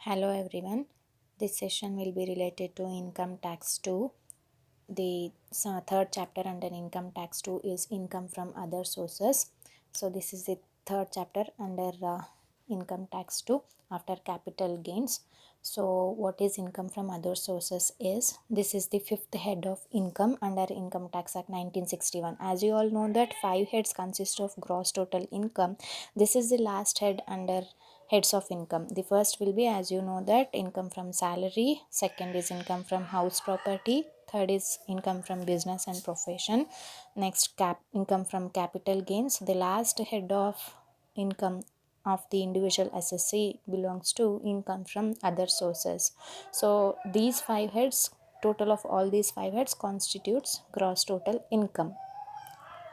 Hello everyone. This session will be related to income tax 2. The third chapter under income tax 2 is income from other sources. So this is the third chapter under income tax 2 after capital gains. So what is income from other sources is this is the fifth head of income under Income Tax Act 1961. As you all know that five heads consist of gross total income. This is the last head under heads of income. The first will be, as you know, that income from salary, second is income from house property, third is income from business and profession, next income from capital gains. The last head of income of the individual assessee belongs to income from other sources. So these five heads, total of all these five heads constitutes gross total income.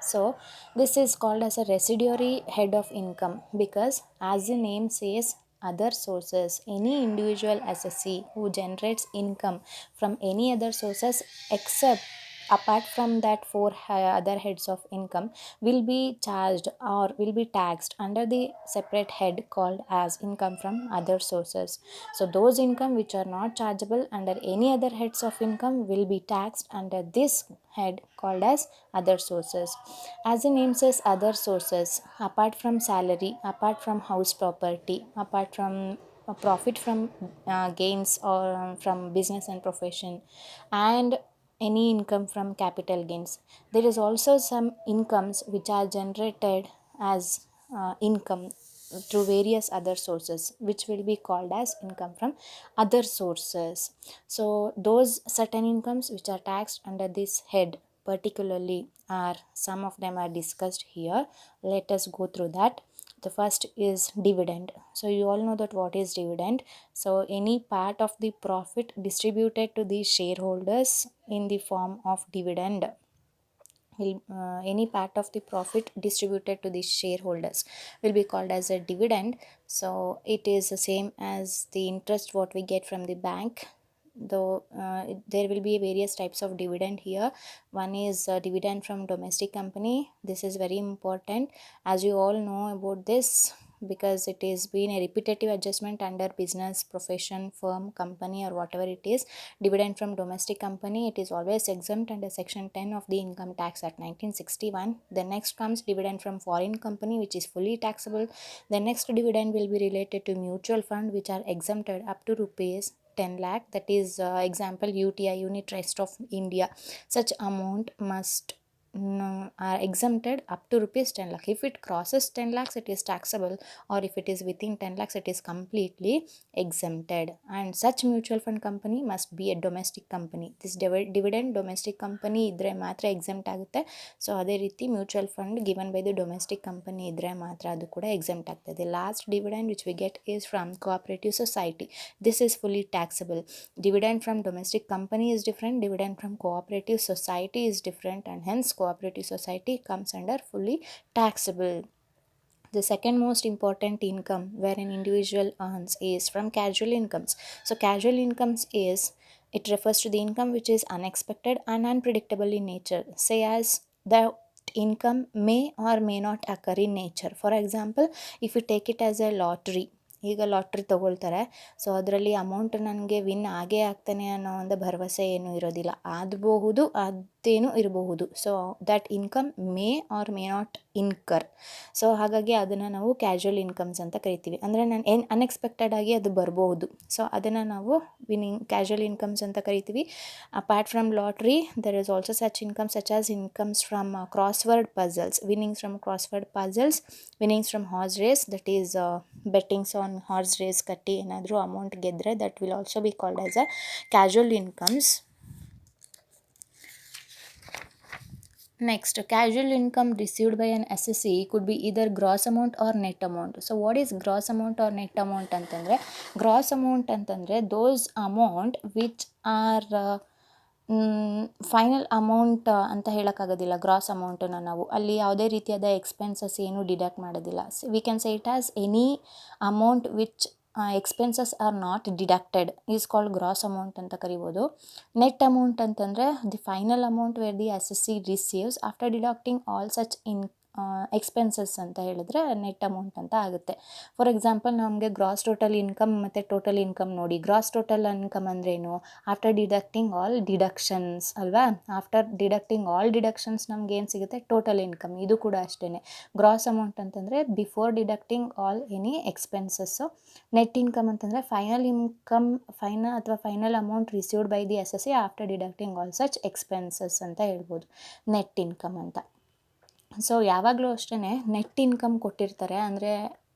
So this is called as a residuary head of income because, as the name says, other sources, any individual assessee who generates income from any other sources except apart from that four other heads of income will be charged or will be taxed under the separate head called as income from other sources. So those income which are not chargeable under any other heads of income will be taxed under this head called as other sources. As the name says, other sources, apart from salary, apart from house property, apart from profit from gains or from business and profession, and any income from capital gains. There is also some incomes which are generated as income through various other sources, which will be called as income from other sources. So those certain incomes which are taxed under this head particularly are, some of them are discussed here. Let us go through that. The first is dividend. So you all know that what is dividend. So any part of the profit distributed to the shareholders in the form of dividend will any part of the profit distributed to the shareholders will be called as a dividend. So it is the same as the interest what we get from the bank, though there will be various types of dividend here. One is dividend from domestic company. This is very important, as you all know about this, because it is been a repetitive adjustment under business, profession, firm, company, or whatever it is. Dividend from domestic company, it is always exempt under section 10 of the Income Tax Act 1961. The next comes dividend from foreign company, which is fully taxable. The next dividend will be related to mutual fund, which are exempted up to rupees 10 lakh, that is example UTI, Unit Trust of India. Such amount must are exempted up to rupees 10 lakh. If it crosses 10 lakhs it is taxable, or if it is within 10 lakhs it is completely exempted. And such mutual fund company must be a domestic company. This dividend domestic company ಇದ್ರೆ ಮಾತ್ರ exempt ಆಗುತ್ತೆ. So ಅದೇ ರೀತಿ mutual fund given by the domestic company ಇದ್ರೆ ಮಾತ್ರ ಅದು ಕೂಡ exempt ಆಗ್ತದೆ. Last dividend which we get is from cooperative society. This is fully taxable. Dividend from domestic company is different, dividend from cooperative society is different, and hence cooperative society comes under fully taxable. The second most important income where an individual earns is from casual incomes. So casual incomes is, it refers to the income which is unexpected and unpredictable in nature. Say as the income may or may not occur in nature. For example, if you take it as a lottery, ಈಗ lottery ತೊಗೊಳ್ತಾರೆ. So ಅದರಲ್ಲಿ amount ನನಗೆ win ಆಗೇ ಆಗ್ತಾನೆ ಅನ್ನೋ ಒಂದು ಭರವಸೆ ಏನೂ ಇರೋದಿಲ್ಲ. ಆಗಬಹುದು, ಅದೇನೂ ಇರಬಹುದು. So that income May R may not incur. So ಹಾಗಾಗಿ ಅದನ್ನು ನಾವು ಕ್ಯಾಶುವಲ್ ಇನ್ಕಮ್ಸ್ ಅಂತ ಕರಿತೀವಿ. ಅಂದರೆ ನಾನು ಅನ್ಎಕ್ಸ್ಪೆಕ್ಟೆಡ್ ಆಗಿ ಅದು ಬರ್ಬೋದು. ಸೊ ಅದನ್ನು ನಾವು ಕ್ಯಾಶುವಲ್ ಇನ್ಕಮ್ಸ್ ಅಂತ ಕರಿತೀವಿ. Apart from lottery there is also such income such as incomes from crossword puzzles, winnings from crossword puzzles, winnings from horse race, that is bettings on horse race ಕಟ್ಟಿ ಏನಾದರೂ amount ಗೆದ್ದರೆ that will also be called as a casual incomes. Next, casual income received by an assessee could be either gross amount or net amount. So what is gross amount or net amount ಅಂತಂದರೆ, gross amount ಅಂತಂದರೆ those amount which are final amount ಅಂತ ಹೇಳೋಕ್ಕಾಗೋದಿಲ್ಲ. Gross ಅಮೌಂಟನ್ನು ನಾವು ಅಲ್ಲಿ ಯಾವುದೇ ರೀತಿಯಾದ expenses ಏನು deduct ಮಾಡೋದಿಲ್ಲ. We can say it as any amount which expenses are not deducted is called gross amount ಅಂತ ಕರಿಬೋದು. ನೆಟ್ ಅಮೌಂಟ್ ಅಂತಂದರೆ the final amount where the assessee receives after deducting all such expenses ಅಂತ ಹೇಳಿದ್ರೆ net amount ಅಂತ ಆಗುತ್ತೆ. For example ನಮಗೆ gross total income ಮತ್ತು total income ನೋಡಿ. ಗ್ರಾಸ್ ಟೋಟಲ್ ಇನ್ಕಮ್ ಅಂದ್ರೇನು? ಆಫ್ಟರ್ ಡಿಡಕ್ಟಿಂಗ್ ಆಲ್ ಡಿಡಕ್ಷನ್ಸ್ ಅಲ್ವಾ? ಆಫ್ಟರ್ ಡಿಡಕ್ಟಿಂಗ್ ಆಲ್ ಡಿಡಕ್ಷನ್ಸ್ ನಮ್ಗೆ ಏನು ಸಿಗುತ್ತೆ? Total income. ಇದು ಕೂಡ ಅಷ್ಟೇ. ಗ್ರಾಸ್ ಅಮೌಂಟ್ ಅಂತಂದರೆ before deducting all any expenses. Net income ಅಂತಂದರೆ final amount received by the S S C after deducting all such expenses ಅಂತ ಹೇಳ್ಬೋದು ನೆಟ್ ಇನ್ಕಮ್ ಅಂತ. ಸೊ ಯಾವಾಗಲೂ ಅಷ್ಟೇ ನೆಟ್ ಇನ್ಕಮ್ ಕೊಟ್ಟಿರ್ತಾರೆ. ಅಂದರೆ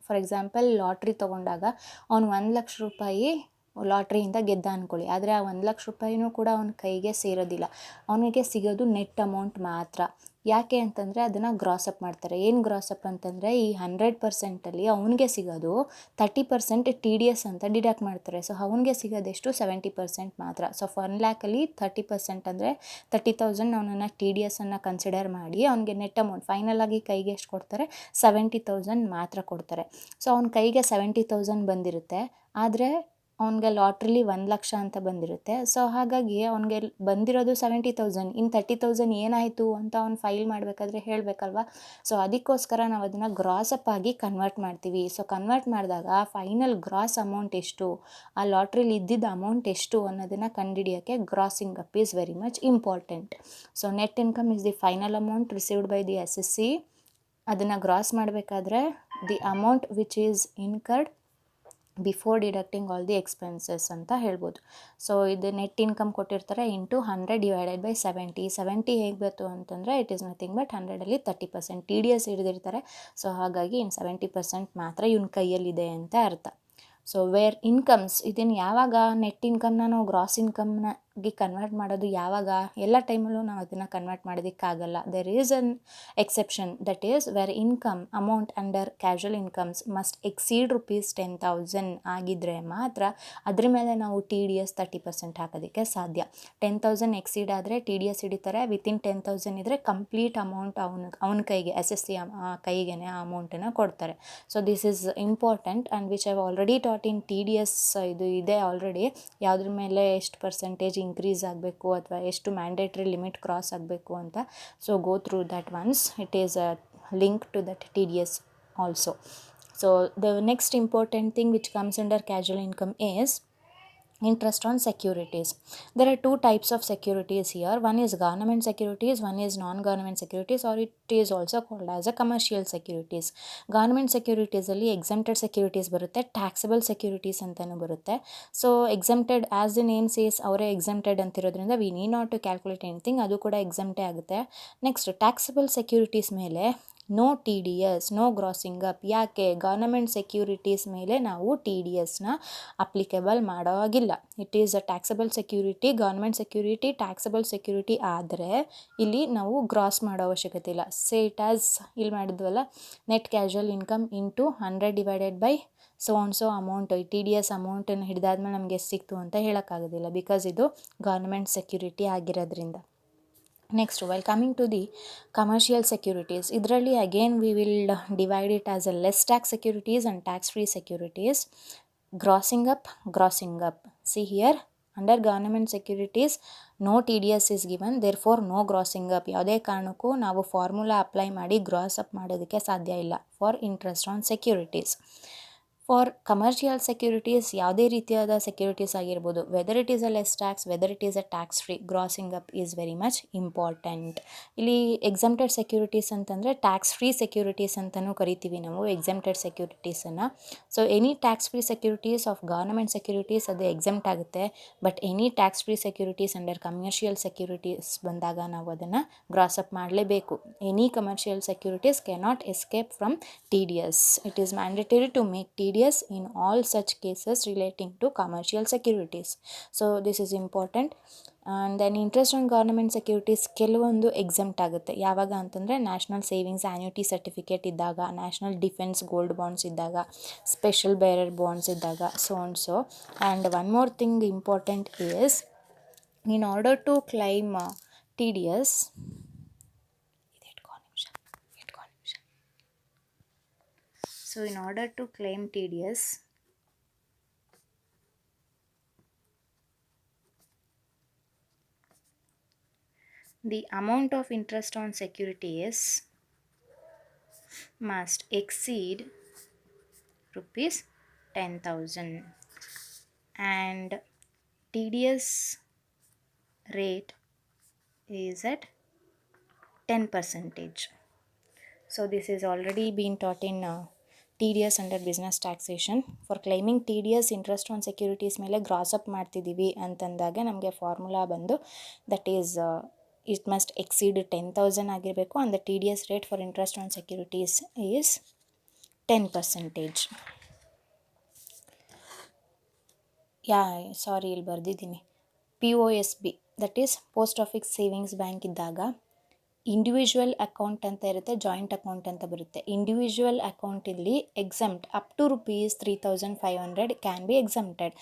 ಫಾರ್ ಎಕ್ಸಾಂಪಲ್ ಲಾಟ್ರಿ ತೊಗೊಂಡಾಗ ಅವ್ನು 1,00,000 ರೂಪಾಯಿ ಲಾಟ್ರಿಯಿಂದ ಗೆದ್ದ ಅಂದ್ಕೊಳ್ಳಿ. ಆದರೆ ಆ 1,00,000 ರೂಪಾಯಿನೂ ಕೂಡ ಅವನ ಕೈಗೆ ಸೇರೋದಿಲ್ಲ. ಅವನಿಗೆ ಸಿಗೋದು ನೆಟ್ ಅಮೌಂಟ್ ಮಾತ್ರ. ಯಾಕೆ ಅಂತಂದರೆ ಅದನ್ನು ಗ್ರಾಸಪ್ ಮಾಡ್ತಾರೆ. ಏನು ಗ್ರಾಸಪ್ ಅಂತಂದರೆ ಈ 100%ಅಲ್ಲಿ ಅವನಿಗೆ ಸಿಗೋದು 30% ಟಿ ಡಿ ಎಸ್ ಅಂತ ಡಿಡಕ್ಟ್ ಮಾಡ್ತಾರೆ. ಸೊ ಅವನಿಗೆ ಸಿಗೋದೆಷ್ಟು? 70% ಮಾತ್ರ. ಸೊ 1,00,000ಅಲ್ಲಿ 30% ಅಂದರೆ 30,000 ಅವನನ್ನು ಟಿ ಡಿ ಎಸ್ಸನ್ನು ಕನ್ಸಿಡರ್ ಮಾಡಿ ಅವನಿಗೆ ನೆಟ್ ಅಮೌಂಟ್ ಫೈನಲ್ ಆಗಿ ಕೈಗೆ ಎಷ್ಟು ಕೊಡ್ತಾರೆ? 70,000 ಮಾತ್ರ ಕೊಡ್ತಾರೆ. ಸೊ ಅವ್ನ ಕೈಗೆ 70,000 ಬಂದಿರುತ್ತೆ. ಆದರೆ ಅವ್ನಿಗೆ ಲಾಟ್ರಿಲಿ 1,00,000 ಅಂತ ಬಂದಿರುತ್ತೆ. ಸೊ ಹಾಗಾಗಿ ಅವ್ನಿಗೆ ಬಂದಿರೋದು 70,000. ಇನ್ನು 30,000 ಏನಾಯಿತು ಅಂತ ಅವ್ನು ಫೈಲ್ ಮಾಡಬೇಕಾದ್ರೆ ಹೇಳಬೇಕಲ್ವ? ಸೊ ಅದಕ್ಕೋಸ್ಕರ ನಾವು ಅದನ್ನು ಗ್ರಾಸಪ್ ಆಗಿ ಕನ್ವರ್ಟ್ ಮಾಡ್ತೀವಿ. ಸೊ ಕನ್ವರ್ಟ್ ಮಾಡಿದಾಗ ಫೈನಲ್ ಗ್ರಾಸ್ ಅಮೌಂಟ್ ಎಷ್ಟು, ಆ ಲಾಟ್ರಿಲಿ ಇದ್ದಿದ್ದ ಅಮೌಂಟ್ ಎಷ್ಟು ಅನ್ನೋದನ್ನು ಕಂಡುಹಿಡಿಯೋಕ್ಕೆ grossing up is very much important. So net income is the final amount received by the S S C. ಅದನ್ನು ಗ್ರಾಸ್ ಮಾಡಬೇಕಾದ್ರೆ the amount which is incurred before deducting all the expenses ಅಂತ ಹೇಳ್ಬೋದು. So ಇದು net income ಕೊಟ್ಟಿರ್ತಾರೆ into 100 divided by 70 ಹೇಗೆ ಬಂತು ಅಂತಂದರೆ it is nothing but 100ಅಲ್ಲಿ 30% T D S ಹಿಡಿದಿರ್ತಾರೆ. So ಹಾಗಾಗಿ ಇನ್ನು 70% ಮಾತ್ರ ಇವನ ಕೈಯಲ್ಲಿದೆ ಅಂತ ಅರ್ಥ. ಸೊ ವೇರ್ ಇನ್ಕಮ್ಸ್, ಇದನ್ನು ಯಾವಾಗ ನೆಟ್ ಇನ್ಕಮ್ನ ನಾವು ಗ್ರಾಸ್ ಇನ್ಕಮ್ನಾಗಿ ಕನ್ವರ್ಟ್ ಮಾಡೋದು ಯಾವಾಗ? ಎಲ್ಲ ಟೈಮಲ್ಲೂ ನಾವು ಅದನ್ನು ಕನ್ವರ್ಟ್ ಮಾಡೋದಕ್ಕಾಗಲ್ಲ. There is an exception, that is where income amount under casual incomes must exceed ₹10,000 ಆಗಿದ್ದರೆ ಮಾತ್ರ ಅದ್ರ ಮೇಲೆ ನಾವು ಟಿ ಡಿ ಎಸ್ 30% ಹಾಕೋದಕ್ಕೆ ಸಾಧ್ಯ. 10,000 ಎಕ್ಸೀಡ್ ಆದರೆ ಟಿ ಡಿ ಎಸ್ ಹಿಡಿತಾರೆ. ವಿತಿನ್ 10,000 ಇದ್ದರೆ ಕಂಪ್ಲೀಟ್ ಅಮೌಂಟ್ ಅವನ ಕೈಗೆ ಎಸ್ ಎಸ್ ಸಿ ಕೈಗೆ ಆ ಅಮೌಂಟನ್ನು ಕೊಡ್ತಾರೆ. So this is important and which I've already taught in T D S. ಇದು ಇದೆ ಆಲ್ರೆಡಿ, ಯಾವುದ್ರ ಮೇಲೆ ಎಷ್ಟು ಪರ್ಸೆಂಟೇಜ್ ಇನ್ಕ್ರೀಸ್ ಆಗಬೇಕು ಅಥವಾ ಎಷ್ಟು ಮ್ಯಾಂಡೇಟ್ರಿ ಲಿಮಿಟ್ ಕ್ರಾಸ್ ಆಗಬೇಕು ಅಂತ. So go through that once. It is link to that T D S also. So the next important thing which comes under casual income is interest on securities. There are two types of securities here. One is government securities, one is non-government securities, or it is also called as a commercial securities. Government securities ಅಲ್ಲಿ exempted securities ಬರುತ್ತೆ, taxable securities ಅಂತಲೂ ಬರುತ್ತೆ. So exempted as the name says, ಅವರೇ exempted ಅಂತಿರೋದ್ರಿಂದ we need not to calculate anything, ಅದು ಕೂಡ exemptೇ ಆಗುತ್ತೆ. Next taxable securities ಮೇಲೆ no T D S, no grossing up. ಯಾಕೆ? ಗವರ್ನಮೆಂಟ್ ಸೆಕ್ಯೂರಿಟೀಸ್ ಮೇಲೆ ನಾವು ಟಿ ಡಿ ಎಸ್ನ ಅಪ್ಲಿಕೇಬಲ್ ಮಾಡೋ ಹಾಗಿಲ್ಲ. It is a taxable security. Government security taxable security ಆದರೆ ಇಲ್ಲಿ ನಾವು ಗ್ರಾಸ್ ಮಾಡೋ ಅವಶ್ಯಕತೆ ಇಲ್ಲ. ಸೇ ಇಟ್ ಆಸ್ ಇಲ್ಲಿ ಮಾಡಿದ್ವಲ್ಲ, net casual income into 100 divided by so amount. T D S ಅಮೌಂಟನ್ನು ಹಿಡಿದಾದ್ಮೇಲೆ ನಮಗೆ ಎಷ್ಟು ಸಿಕ್ತು ಅಂತ ಹೇಳೋಕ್ಕಾಗೋದಿಲ್ಲ, ಬಿಕಾಸ್ ಇದು ಗವರ್ನಮೆಂಟ್ ಸೆಕ್ಯೂರಿಟಿ ಆಗಿರೋದ್ರಿಂದ. Next, while coming to the commercial securities, ಇದರಲ್ಲಿ again we will divide it as a less tax securities and tax free securities. Grossing up. See here, under government securities no TDS is given, therefore no grossing up. ಯಾವುದೇ ಕಾರಣಕ್ಕೂ ನಾವು formula apply ಮಾಡಿ gross up ಮಾಡೋದಕ್ಕೆ ಸಾಧ್ಯ ಇಲ್ಲ for interest on securities. For commercial securities ಯಾವುದೇ ರೀತಿಯಾದ securities ಆಗಿರ್ಬೋದು, whether it is a less tax, whether it is a tax free, grossing up is very much important. ಇಲ್ಲಿ ಎಕ್ಸಮ್ಟೆಡ್ ಸೆಕ್ಯೂರಿಟೀಸ್ ಅಂತಂದರೆ tax free securities ಅಂತಲೂ ಕರಿತೀವಿ ನಾವು exempted ಸೆಕ್ಯೂರಿಟೀಸನ್ನು. So any tax free securities of government securities ಅದು exempt ಆಗುತ್ತೆ. But any tax free securities under commercial securities ಬಂದಾಗ ನಾವು ಅದನ್ನು ಗ್ರಾಸ್ ಅಪ್ ಮಾಡಲೇಬೇಕು. Any commercial securities cannot escape from T D S. It is mandatory to make T D in all such cases relating to commercial securities. So this is important. And then interest on government securities ಕೆಲವೊಂದು exempt ಆಗುತ್ತೆ. ಯಾವಾಗ ಅಂತಂದರೆ national savings annuity certificate ಇದ್ದಾಗ, national defence gold bonds ಇದ್ದಾಗ, special bearer bonds ಇದ್ದಾಗ, so and one more thing important is in order to claim T D S. So in order to claim TDS, the amount of interest on securities must exceed rupees 10,000 and TDS rate is at 10 percentage. So this is already been taught in TDS under business taxation. For claiming TDS interest on securities ಮೇಲೆ gross up ಮಾಡ್ತಿದ್ದೀವಿ ಅಂತಂದಾಗ ನಮಗೆ formula ಬಂದು that is it must exceed 10,000 ಆಗಿರಬೇಕು and the TDS rate for interest on securities is 10 percentage. ಇಲ್ಲಿ ಬರೆದಿದ್ದೀನಿ POSB that is post office savings bank ಇದ್ದಾಗ individual account ಅಂತ ಇರುತ್ತೆ, ಜಾಯಿಂಟ್ ಅಕೌಂಟ್ ಅಂತ ಬರುತ್ತೆ. ಇಂಡಿವಿಜುವಲ್ ಅಕೌಂಟ್ ಇಲ್ಲಿ exempt up to rupees 3,500 can be exempted.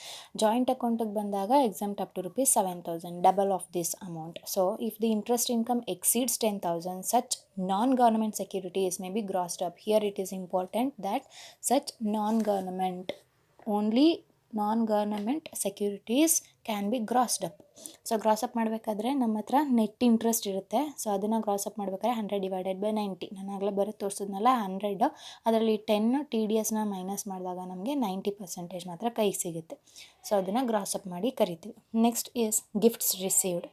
ಜಾಯಿಂಟ್ ಅಕೌಂಟಿಗೆ ಬಂದಾಗ exempt up to rupees 7,000, double of this amount. So if the interest income exceeds 10,000 such non-government securities may be grossed up. Here it is important that such non-government securities can be grossed up. So gross up ಮಾಡಬೇಕಾದ್ರೆ ನಮ್ಮ ಹತ್ರ net interest ಇರುತ್ತೆ. So ಅದನ್ನು gross up ಮಾಡಬೇಕಾದ್ರೆ 100 divided by 90, ನಾನು ಆಗಲೇ ಬರೋದು ತೋರಿಸಿದ್ನಲ್ಲ 100, ಅದರಲ್ಲಿ 10 TDSನ ಮೈನಸ್ ಮಾಡಿದಾಗ ನಮಗೆ 90% ಮಾತ್ರ ಕೈಗೆ ಸಿಗುತ್ತೆ. ಸೊ ಅದನ್ನು ಗ್ರಾಸ್ ಅಪ್ ಮಾಡಿ ಕರಿತೀವಿ. Next is gifts received.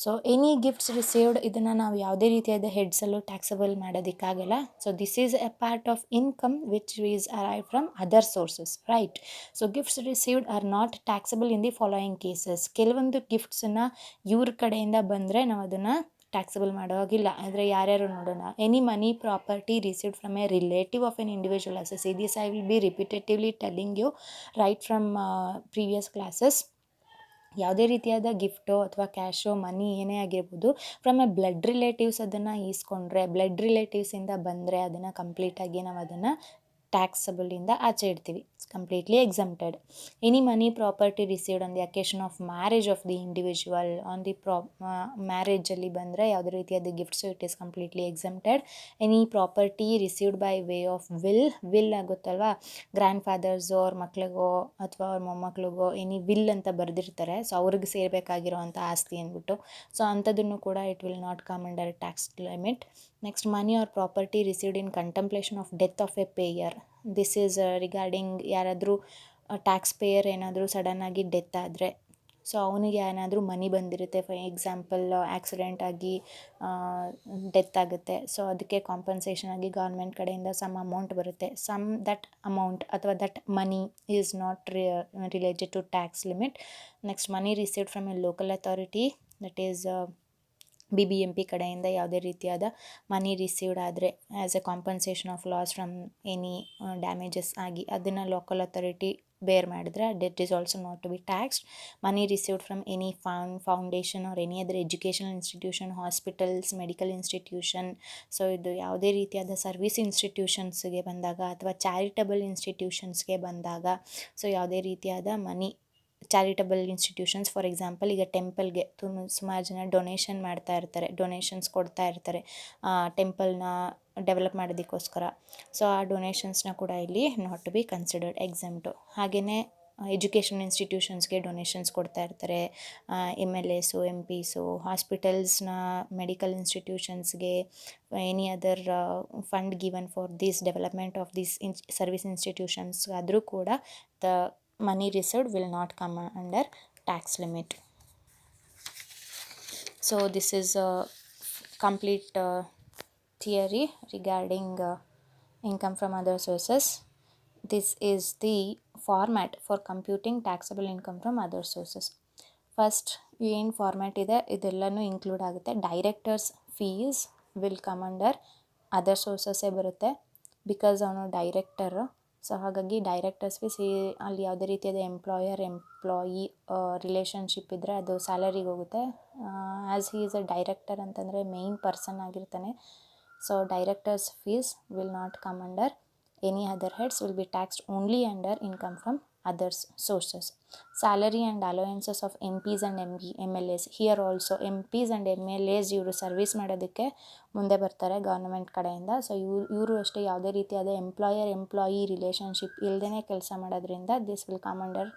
So any gifts received ಇದನ್ನು ನಾವು ಯಾವುದೇ ರೀತಿಯಾದ ಹೆಡ್ಸಲ್ಲೂ ಟ್ಯಾಕ್ಸಬಲ್ ಮಾಡೋದಕ್ಕಾಗಲ್ಲ. So this is a part of income which is arrive from other sources, right? So gifts received are not taxable in the following cases. ಕೆಲವೊಂದು ಗಿಫ್ಟ್ಸನ್ನು ಇವ್ರ ಕಡೆಯಿಂದ ಬಂದರೆ ನಾವು ಅದನ್ನು ಟ್ಯಾಕ್ಸಬಲ್ ಮಾಡೋ ಹಾಗಿಲ್ಲ. ಆದರೆ ಯಾರ್ಯಾರು ನೋಡೋಣ. Any money property received from a relative of an individual assessee. This I will be repetitively telling you right from previous classes. ಯಾವುದೇ ರೀತಿಯಾದ ಗಿಫ್ಟೋ ಅಥವಾ ಕ್ಯಾಶೋ ಮನಿ ಏನೇ ಆಗಿರ್ಬೋದು ಫ್ರಮ್ ಎ ಬ್ಲಡ್ ರಿಲೇಟಿವ್ಸ್ ಅದನ್ನು ಈಸ್ಕೊಂಡ್ರೆ, ಬ್ಲಡ್ ರಿಲೇಟಿವ್ಸಿಂದ ಬಂದರೆ ಅದನ್ನು ಕಂಪ್ಲೀಟಾಗಿ ನಾವು ಅದನ್ನು ಟ್ಯಾಕ್ಸಬಲಿಂದ ಆಚೆ ಇಡ್ತೀವಿ, completely exempted. Any money property received on the occasion of marriage of the individual. On the ಮ್ಯಾರೇಜಲ್ಲಿ ಬಂದರೆ ಯಾವುದೇ ರೀತಿಯಾದ gifts it is completely exempted. Any property received by way of will ಆಗುತ್ತಲ್ವಾ, ಗ್ರ್ಯಾಂಡ್ ಫಾದರ್ಸು ಅವ್ರ ಮಕ್ಳಿಗೋ ಅಥವಾ ಅವ್ರ ಮೊಮ್ಮಕ್ಳಿಗೋ ಎನಿ ವಿಲ್ ಅಂತ ಬರೆದಿರ್ತಾರೆ. ಸೊ ಅವ್ರಿಗೆ ಸೇರಬೇಕಾಗಿರೋ ಅಂಥ ಆಸ್ತಿ ಅಂದ್ಬಿಟ್ಟು, ಸೊ ಅಂಥದ್ದನ್ನು ಕೂಡ it will not come under tax limit. Next money or property received in contemplation of death of a payer. This is regarding ಯಾರಾದರೂ ಟ್ಯಾಕ್ಸ್ ಪೇಯರ್ ಏನಾದರೂ ಸಡನ್ನಾಗಿ ಡೆತ್ ಆದರೆ, ಸೊ ಅವನಿಗೆ ಏನಾದರೂ ಮನಿ ಬಂದಿರುತ್ತೆ. ಫಾರ್ ಎಕ್ಸಾಂಪಲ್ ಆಕ್ಸಿಡೆಂಟ್ ಆಗಿ ಡೆತ್ ಆಗುತ್ತೆ. So ಅದಕ್ಕೆ ಕಾಂಪನ್ಸೇಷನ್ ಆಗಿ ಗೌರ್ಮೆಂಟ್ ಕಡೆಯಿಂದ ಸಮ್ ಅಮೌಂಟ್ ಬರುತ್ತೆ. ದಟ್ ಅಮೌಂಟ್ ಅಥವಾ that money is not related to tax limit. Next money received from a local authority, that is BBMP ಕಡೆಯಿಂದ ಯಾವುದೇ ರೀತಿಯಾದ ಮನಿ ರಿಸೀವ್ಡ್ ಆದರೆ as a compensation of loss from any damages ಆಗಿ ಅದನ್ನು local authority bear ಮಾಡಿದ್ರೆ that is also not to be taxed. Money received from any foundation or any other educational institution, hospitals, medical institution. So ಇದು ಯಾವುದೇ ರೀತಿಯಾದ service ಇನ್ಸ್ಟಿಟ್ಯೂಷನ್ಸ್ಗೆ ಬಂದಾಗ ಅಥವಾ charitable ಇನ್ಸ್ಟಿಟ್ಯೂಷನ್ಸ್ಗೆ ಬಂದಾಗ, so ಯಾವುದೇ ರೀತಿಯಾದ ಮನಿ ಚಾರಿಟಬಲ್ ಇನ್ಸ್ಟಿಟ್ಯೂಷನ್ಸ್, ಫಾರ್ ಎಕ್ಸಾಂಪಲ್ ಈಗ ಟೆಂಪಲ್ಗೆ ಸುಮಾರು ಜನ ಡೊನೇಷನ್ ಮಾಡ್ತಾ ಇರ್ತಾರೆ, ಡೊನೇಷನ್ಸ್ ಕೊಡ್ತಾ ಇರ್ತಾರೆ ಟೆಂಪಲ್ನ ಡೆವಲಪ್ ಮಾಡೋದಕ್ಕೋಸ್ಕರ. ಸೊ ಆ ಡೊನೇಷನ್ಸ್ನ ಕೂಡ ಇಲ್ಲಿ not to be considered exempt. ಹಾಗೆಯೇ ಎಜುಕೇಷನ್ ಇನ್ಸ್ಟಿಟ್ಯೂಷನ್ಸ್ಗೆ ಡೊನೇಷನ್ಸ್ ಕೊಡ್ತಾ ಇರ್ತಾರೆ MLAಸು, MPಸು, ಹಾಸ್ಪಿಟಲ್ಸ್ನ ಮೆಡಿಕಲ್ ಇನ್ಸ್ಟಿಟ್ಯೂಷನ್ಸ್ಗೆ, any other fund given for this development of this service institutions ಆದರೂ ಕೂಡ the money received will not come under tax limit. So this is a complete theory regarding income from other sources. This is the format for computing taxable income from other sources. First ಏನು format ಇದೆ ಇದೆಲ್ಲನೂ include ಆಗುತ್ತೆ. Directors fees will come under other ಸೋರ್ಸಸ್ಸೇ ಬರುತ್ತೆ, because ಅವನು director. So ಹಾಗಾಗಿ directors fees ಅಲ್ಲಿ ಯಾವುದೇ ರೀತಿಯಾದ ಎಂಪ್ಲಾಯಿ ರಿಲೇಷನ್ಶಿಪ್ ಇದ್ದರೆ ಅದು ಸ್ಯಾಲರಿಗೆ ಹೋಗುತ್ತೆ. As he is a director ಅಂತಂದರೆ ಮೇಯ್ನ್ ಪರ್ಸನ್ ಆಗಿರ್ತಾನೆ. So directors fees will not come under any other heads, will be taxed only under income from others sources. Salary and allowances of MPs and MLAs. Here also MPs and MLAs ಇವರು service ಮಾಡೋದಕ್ಕೆ ಮುಂದೆ ಬರ್ತಾರೆ government ಕಡೆಯಿಂದ. So ಇವರು ಅಷ್ಟೇ ಯಾವುದೇ ರೀತಿಯಾದ employee relationship ಇಲ್ಲದೇ ಕೆಲಸ ಮಾಡೋದ್ರಿಂದ this will come under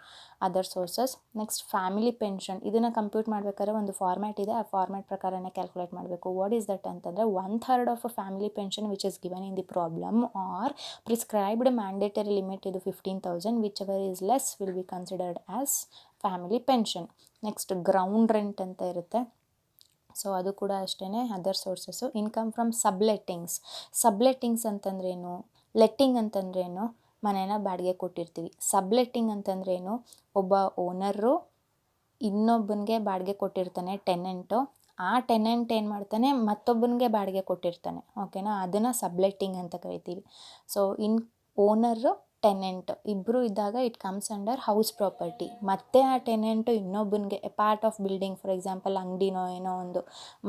other sources. Next family pension. ಇದನ್ನು ಕಂಪ್ಯೂಟ್ ಮಾಡಬೇಕಾದ್ರೆ ಒಂದು ಫಾರ್ಮ್ಯಾಟ್ ಇದೆ, ಆ ಫಾರ್ಮ್ಯಾಟ್ ಪ್ರಕಾರನೇ ಕ್ಯಾಲ್ಕುಲೇಟ್ ಮಾಡಬೇಕು. ವಾಟ್ ಈಸ್ ದಟ್ ಅಂತಂದರೆ 1/3 of a family pension which is given in the problem or prescribed mandatory limit ಇದು 15,000 whichever is less will be considered as family pension. Next ground rent ಅಂತ ಇರುತ್ತೆ. So ಅದು ಕೂಡ ಅಷ್ಟೇ other sources. Income from sublettings ಅಂತಂದ್ರೇನು, letting ಅಂತಂದ್ರೇನು, ಮನೇನ ಬಾಡಿಗೆ ಕೊಟ್ಟಿರ್ತೀವಿ. ಸಬ್ಲೆಟ್ಟಿಂಗ್ ಅಂತಂದ್ರೇನು, ಒಬ್ಬ ಓನರು ಇನ್ನೊಬ್ಬನಿಗೆ ಬಾಡಿಗೆ ಕೊಟ್ಟಿರ್ತಾನೆ ಟೆನೆಂಟು, ಆ ಟೆನೆಂಟ್ ಏನು ಮಾಡ್ತಾನೆ ಮತ್ತೊಬ್ಬನಿಗೆ ಬಾಡಿಗೆ ಕೊಟ್ಟಿರ್ತಾನೆ, ಓಕೆನಾ, ಅದನ್ನು ಸಬ್ಲೆಟ್ಟಿಂಗ್ ಅಂತ ಕರಿತೀವಿ. ಸೊ ಓನರು ಟೆನೆಂಟ್ ಇಬ್ಬರು ಇದ್ದಾಗ it comes under house property. ಮತ್ತು ಆ ಟೆನೆಂಟು ಇನ್ನೊಬ್ಬನಿಗೆ part of building, for example ಅಂಗಡಿನೋ ಏನೋ ಒಂದು,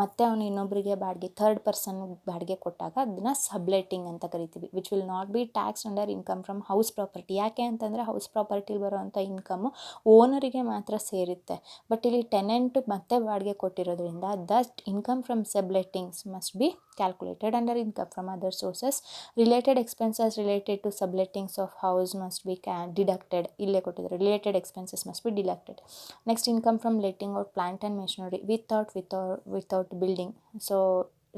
ಮತ್ತು ಅವನು ಇನ್ನೊಬ್ಬರಿಗೆ ಬಾಡಿಗೆ ಥರ್ಡ್ ಪರ್ಸನ್ ಬಾಡಿಗೆ ಕೊಟ್ಟಾಗ ಅದನ್ನು ಸಬ್ಲೆಟ್ಟಿಂಗ್ ಅಂತ ಕರಿತೀವಿ. Which will not be tax under income from house property. ಯಾಕೆ ಅಂತಂದರೆ ಹೌಸ್ ಪ್ರಾಪರ್ಟಿಲಿ ಬರೋವಂಥ ಇನ್ಕಮ್ಮು ಓನರಿಗೆ ಮಾತ್ರ ಸೇರುತ್ತೆ. ಬಟ್ ಇಲ್ಲಿ ಟೆನೆಂಟ್ ಮತ್ತೆ ಬಾಡಿಗೆ ಕೊಟ್ಟಿರೋದ್ರಿಂದ that income from sublettings must be calculated under income from other sources. Related expenses related to sublettings of house must be deducted. ಇಲ್ಲೇ ಕೊಟ್ಟಿದ್ದಾರೆ, related expenses must be deducted. Next income from letting out plant and machinery without building. So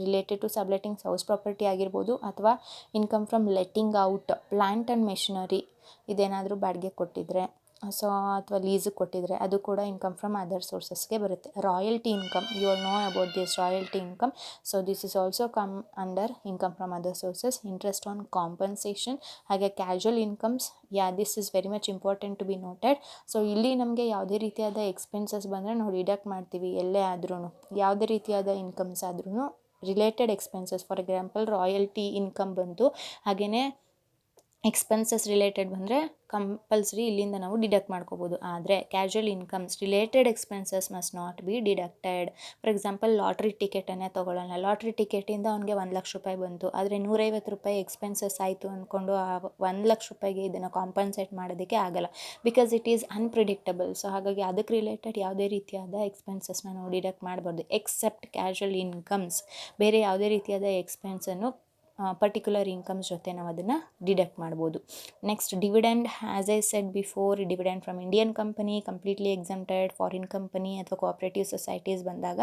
related to sublettings house property ಆಗಿರ್ಬೋದು, ಅಥವಾ income from letting out plant and machinery ಇದೇನಾದರೂ ಬಾಡಿಗೆ ಕೊಟ್ಟಿದ್ರೆ, so ಅಥವಾ ಲೀಸಿಗೆ ಕೊಟ್ಟಿದ್ರೆ ಅದು ಕೂಡ ಇನ್ಕಮ್ ಫ್ರಮ್ ಅದರ್ ಸೋರ್ಸಸ್ಗೆ ಬರುತ್ತೆ. Royalty income, you all know about this royalty income. So this is also come under income from other sources. Interest on compensation, ಹಾಗೆ casual incomes, this is very much important to be noted. So ಇಲ್ಲಿ ನಮಗೆ ಯಾವುದೇ ರೀತಿಯಾದ expenses ಬಂದರೆ ನಾವು deduct ಮಾಡ್ತೀವಿ. ಎಲ್ಲೇ ಆದ್ರೂ ಯಾವುದೇ ರೀತಿಯಾದ ಇನ್ಕಮ್ಸ್ ಆದ್ರೂ related expenses, for example royalty income ಬಂತು, ಹಾಗೆಯೇ ಎಕ್ಸ್ಪೆನ್ಸಸ್ ರಿಲೇಟೆಡ್ ಬಂದರೆ ಕಂಪಲ್ಸರಿ ಇಲ್ಲಿಂದ ನಾವು ಡಿಡಕ್ಟ್ ಮಾಡ್ಕೋಬೋದು. ಆದರೆ casual incomes related expenses must not be deducted. For example lottery ಟಿಕೆಟನ್ನೇ ತೊಗೊಳ್ಳೋಣ. ಲಾಟ್ರಿ ಟಿಕೆಟಿಂದ ಅವ್ನಿಗೆ 1,00,000 ರೂಪಾಯಿ ಬಂತು, ಆದರೆ 150 ರೂಪಾಯಿ ಎಕ್ಸ್ಪೆನ್ಸಸ್ ಆಯಿತು ಅಂದ್ಕೊಂಡು ಆ 1,00,000 ರೂಪಾಯಿಗೆ ಇದನ್ನು ಕಾಂಪನ್ಸೇಟ್ ಮಾಡೋದಕ್ಕೆ ಆಗಲ್ಲ, because it is unpredictable. So ಹಾಗಾಗಿ ಅದಕ್ಕೆ ರಿಲೇಟೆಡ್ ಯಾವುದೇ ರೀತಿಯಾದ ಎಕ್ಸ್ಪೆನ್ಸಸ್ನ ನಾವು ಡಿಡಕ್ಟ್ ಮಾಡಬಾರ್ದು ಎಕ್ಸೆಪ್ಟ್ ಕ್ಯಾಶುವಲ್ ಇನ್ಕಮ್ಸ್. ಬೇರೆ ಯಾವುದೇ ರೀತಿಯಾದ ಎಕ್ಸ್ಪೆನ್ಸನ್ನು ಪರ್ಟಿಕ್ಯುಲರ್ ಇನ್ಕಮ್ಸ್ ಜೊತೆ ನಾವು ಅದನ್ನು ಡಿಡಕ್ಟ್ ಮಾಡ್ಬೋದು. Next dividend, as I said before, dividend from Indian company completely exempted. Foreign company ಅಥವಾ ಕೋಆಪ್ರೇಟಿವ್ ಸೊಸೈಟೀಸ್ ಬಂದಾಗ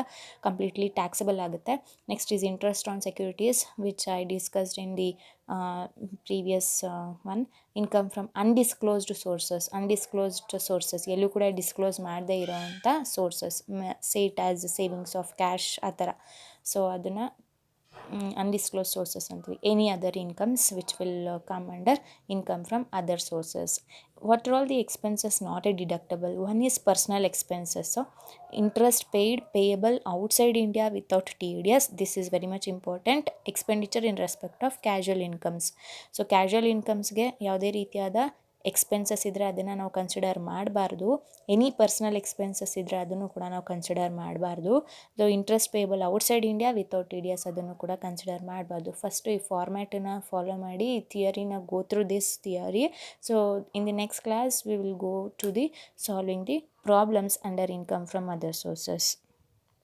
ಕಂಪ್ಲೀಟ್ಲಿ ಟ್ಯಾಕ್ಸಬಲ್ ಆಗುತ್ತೆ. Next is interest on securities which I discussed in the previous one. Income from undisclosed sources ಎಲ್ಲೂ ಕೂಡ disclose ಮಾಡದೇ ಇರೋವಂಥ sources, say as savings of cash ಆ ಥರ. So ಅದನ್ನು undisclosed sources ಅಂತೀವಿ. Any other incomes which will come under income from other sources. What are all the expenses not a deductible? One is personal expenses, interest payable outside India without TDS. This is very much important. Expenditure in respect of casual incomes. So casual ಇನ್ಕಮ್ಸ್ಗೆ ಯಾವುದೇ ರೀತಿಯಾದ expenses ಇದ್ದರೆ ಅದನ್ನು ನಾವು consider ಮಾಡಬಾರ್ದು. Any personal expenses ಇದ್ದರೆ ಅದನ್ನು ಕೂಡ ನಾವು ಕನ್ಸಿಡರ್ ಮಾಡಬಾರ್ದು. Interest payable outside India without TDS ಅದನ್ನು ಕೂಡ ಕನ್ಸಿಡರ್ ಮಾಡಬಾರ್ದು. ಫಸ್ಟು ಈ ಫಾರ್ಮ್ಯಾಟನ್ನು ಫಾಲೋ ಮಾಡಿ ಥಿಯರಿನ go through this theory. So in the next class we will go to the solving the problems under income from other sources.